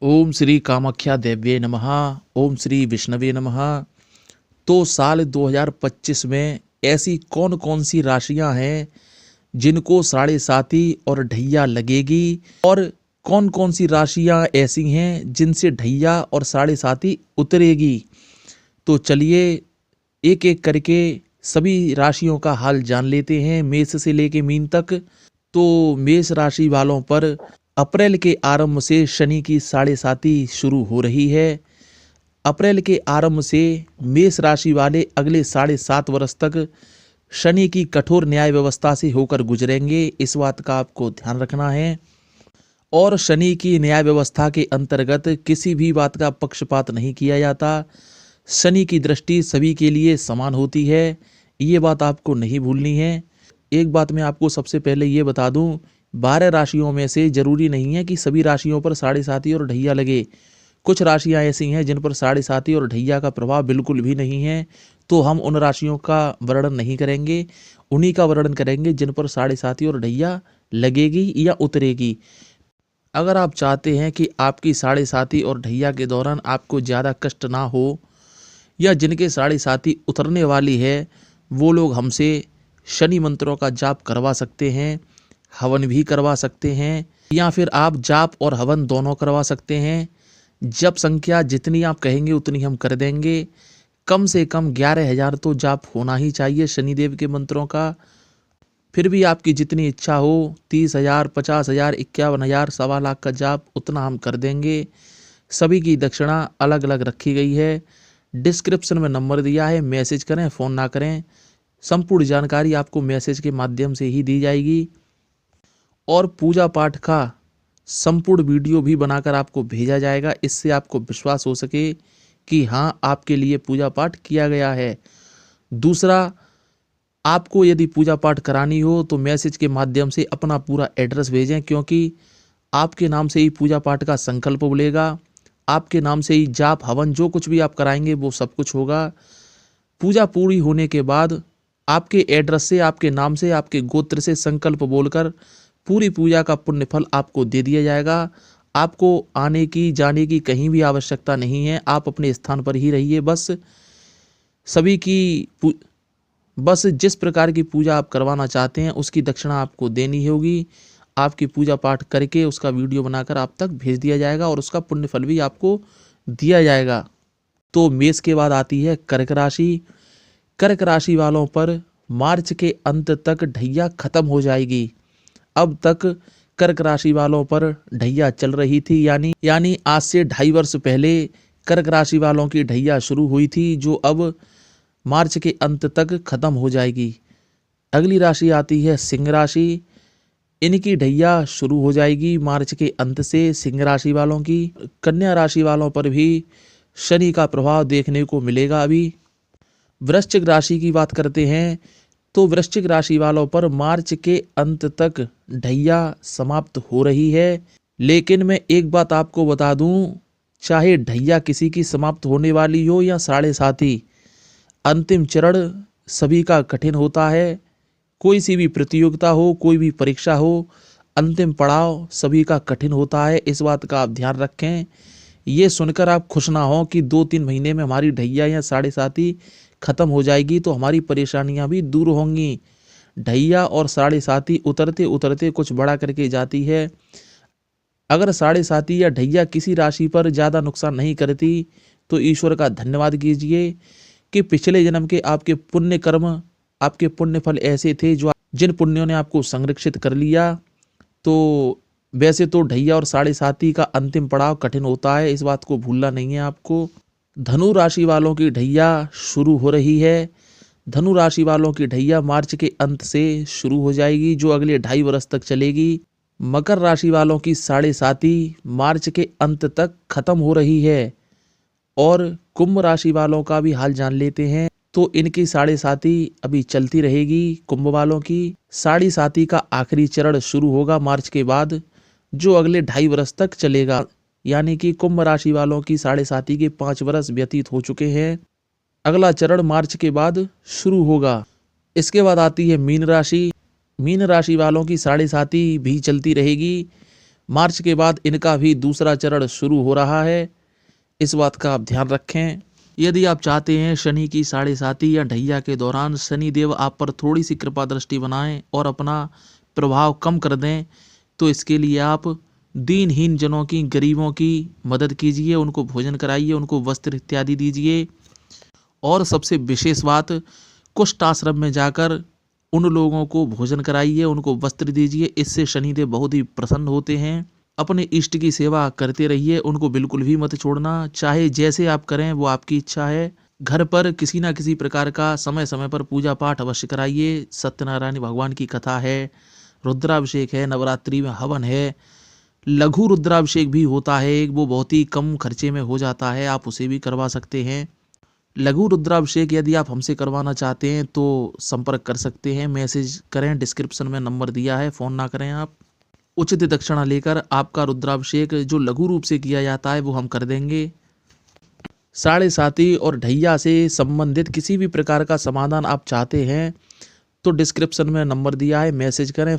ओम श्री कामाख्या देव्ये नमः। ओम श्री विष्णवे नमः। तो साल 2025 में ऐसी कौन कौन सी राशियां हैं जिनको साढ़े साती और ढैया लगेगी, और कौन कौन सी राशियां ऐसी हैं जिनसे ढैया और साढ़े साती उतरेगी। तो चलिए एक एक करके सभी राशियों का हाल जान लेते हैं, मेष से लेके मीन तक। तो मेष राशि वालों पर अप्रैल के आरंभ से शनि की साढ़े साती शुरू हो रही है। अप्रैल के आरंभ से मेष राशि वाले अगले 7.5 वर्ष तक शनि की कठोर न्याय व्यवस्था से होकर गुजरेंगे, इस बात का आपको ध्यान रखना है। और शनि की न्याय व्यवस्था के अंतर्गत किसी भी बात का पक्षपात नहीं किया जाता। शनि की दृष्टि सभी के लिए समान होती है, ये बात आपको नहीं भूलनी है। एक बात मैं आपको सबसे पहले ये बता दूं, 12 राशियों में से जरूरी नहीं है कि सभी राशियों पर साढ़े साती और ढैया लगे। कुछ राशियां ऐसी हैं जिन पर साढ़े साती और ढैया का प्रभाव बिल्कुल भी नहीं है, तो हम उन राशियों का वर्णन नहीं करेंगे, उन्हीं का वर्णन करेंगे जिन पर साढ़े साती और ढैया लगेगी या उतरेगी। अगर आप चाहते हैं कि आपकी साढ़े साती और ढैया के दौरान आपको ज़्यादा कष्ट ना हो, या जिनके साढ़े साती उतरने वाली है, वो लोग हमसे शनि मंत्रों का जाप करवा सकते हैं, हवन भी करवा सकते हैं, या फिर आप जाप और हवन दोनों करवा सकते हैं। जप संख्या जितनी आप कहेंगे उतनी हम कर देंगे। कम से कम 11,000 तो जाप होना ही चाहिए शनिदेव के मंत्रों का। फिर भी आपकी जितनी इच्छा हो, 30,000, 50,000, 51,000, 1.25 लाख का जाप उतना हम कर देंगे। सभी की दक्षिणा अलग अलग रखी गई है। डिस्क्रिप्शन में नंबर दिया है, मैसेज करें, फ़ोन ना करें। संपूर्ण जानकारी आपको मैसेज के माध्यम से ही दी जाएगी। और पूजा पाठ का संपूर्ण वीडियो भी बनाकर आपको भेजा जाएगा, इससे आपको विश्वास हो सके कि हाँ, आपके लिए पूजा पाठ किया गया है। दूसरा, आपको यदि पूजा पाठ करानी हो तो मैसेज के माध्यम से अपना पूरा एड्रेस भेजें, क्योंकि आपके नाम से ही पूजा पाठ का संकल्प बोलेगा, आपके नाम से ही जाप हवन जो कुछ भी आप कराएंगे वो सब कुछ होगा। पूजा पूरी होने के बाद आपके एड्रेस से, आपके नाम से, आपके गोत्र से संकल्प बोलकर पूरी पूजा का पुण्य फल आपको दे दिया जाएगा। आपको आने की जाने की कहीं भी आवश्यकता नहीं है, आप अपने स्थान पर ही रहिए। बस जिस प्रकार की पूजा आप करवाना चाहते हैं उसकी दक्षिणा आपको देनी होगी। आपकी पूजा पाठ करके उसका वीडियो बनाकर आप तक भेज दिया जाएगा और उसका पुण्य फल भी आपको दिया जाएगा। तो मेष के बाद आती है कर्क राशि। कर्क राशि वालों पर मार्च के अंत तक ढैया खत्म हो जाएगी। अब तक कर्क राशि वालों पर ढैया चल रही थी, यानी आज से 2.5 वर्ष पहले कर्क राशि वालों की ढैया शुरू हुई थी, जो अब मार्च के अंत तक खत्म हो जाएगी। अगली राशि आती है सिंह राशि। इनकी ढैया शुरू हो जाएगी मार्च के अंत से सिंह राशि वालों की। कन्या राशि वालों पर भी शनि का प्रभाव देखने को मिलेगा। अभी वृश्चिक राशि की बात करते हैं तो वृश्चिक राशि वालों पर मार्च के अंत तक ढैया समाप्त हो रही है। लेकिन मैं एक बात आपको बता दूं, चाहे ढैया किसी की समाप्त होने वाली हो या साढ़े साती, अंतिम चरण सभी का कठिन होता है। कोई सी भी प्रतियोगिता हो, कोई भी परीक्षा हो, अंतिम पड़ाव सभी का कठिन होता है, इस बात का आप ध्यान रखें। ये सुनकर आप खुश ना हो कि 2-3 महीने में हमारी ढैया या साढ़े साती खत्म हो जाएगी तो हमारी परेशानियां भी दूर होंगी। ढैया और साढ़े साती उतरते उतरते कुछ बड़ा करके जाती है। अगर साढ़े साती या ढैया किसी राशि पर ज़्यादा नुकसान नहीं करती तो ईश्वर का धन्यवाद कीजिए कि पिछले जन्म के आपके पुण्य कर्म, आपके पुण्य फल ऐसे थे जो जिन पुण्यों ने आपको संरक्षित कर लिया। तो वैसे तो ढैया और साढ़े साती का अंतिम पड़ाव कठिन होता है, इस बात को भूलना नहीं है आपको। धनु राशि वालों की ढैया शुरू हो रही है। धनु राशि वालों की ढैया मार्च के अंत से शुरू हो जाएगी, जो अगले 2.5 वर्ष तक चलेगी। मकर राशि वालों की साढ़े साती मार्च के अंत तक खत्म हो रही है। और कुंभ राशि वालों का भी हाल जान लेते हैं। तो इनकी साढ़े साती अभी चलती रहेगी। कुंभ वालों की साढ़े साती का आखिरी चरण शुरू होगा मार्च के बाद, जो अगले 2.5 वर्ष तक चलेगा। यानी कि कुंभ राशि वालों की साढ़े साती के 5 वर्ष व्यतीत हो चुके हैं। अगला चरण मार्च के बाद शुरू होगा। इसके बाद आती है मीन राशि। मीन राशि वालों की साढ़े साती भी चलती रहेगी। मार्च के बाद इनका भी दूसरा चरण शुरू हो रहा है, इस बात का आप ध्यान रखें। यदि आप चाहते हैं शनि की साढ़े साती या ढैया के दौरान शनि देव आप पर थोड़ी सी कृपा दृष्टि बनाएं और अपना प्रभाव कम कर दें, तो इसके लिए आप दीनहीन जनों की, गरीबों की मदद कीजिए, उनको भोजन कराइए, उनको वस्त्र इत्यादि दीजिए। और सबसे विशेष बात, कुष्ठ आश्रम में जाकर उन लोगों को भोजन कराइए, उनको वस्त्र दीजिए, इससे शनिदेव बहुत ही प्रसन्न होते हैं। अपने इष्ट की सेवा करते रहिए, उनको बिल्कुल भी मत छोड़ना, चाहे जैसे आप करें वो आपकी इच्छा है। घर पर किसी ना किसी प्रकार का समय समय पर पूजा पाठ अवश्य कराइए। सत्यनारायण भगवान की कथा है, रुद्राभिषेक है, नवरात्रि में हवन है, लघु रुद्राभिषेक भी होता है, वो बहुत ही कम खर्चे में हो जाता है, आप उसे भी करवा सकते हैं। लघु रुद्राभिषेक यदि आप हमसे करवाना चाहते हैं तो संपर्क कर सकते हैं, मैसेज करें, डिस्क्रिप्शन में नंबर दिया है, फ़ोन ना करें आप। उचित दक्षिणा लेकर आपका रुद्राभिषेक जो लघु रूप से किया जाता है वो हम कर देंगे। साढ़े साती और ढैया से संबंधित किसी भी प्रकार का समाधान आप चाहते हैं तो डिस्क्रिप्शन में नंबर दिया है, मैसेज करें।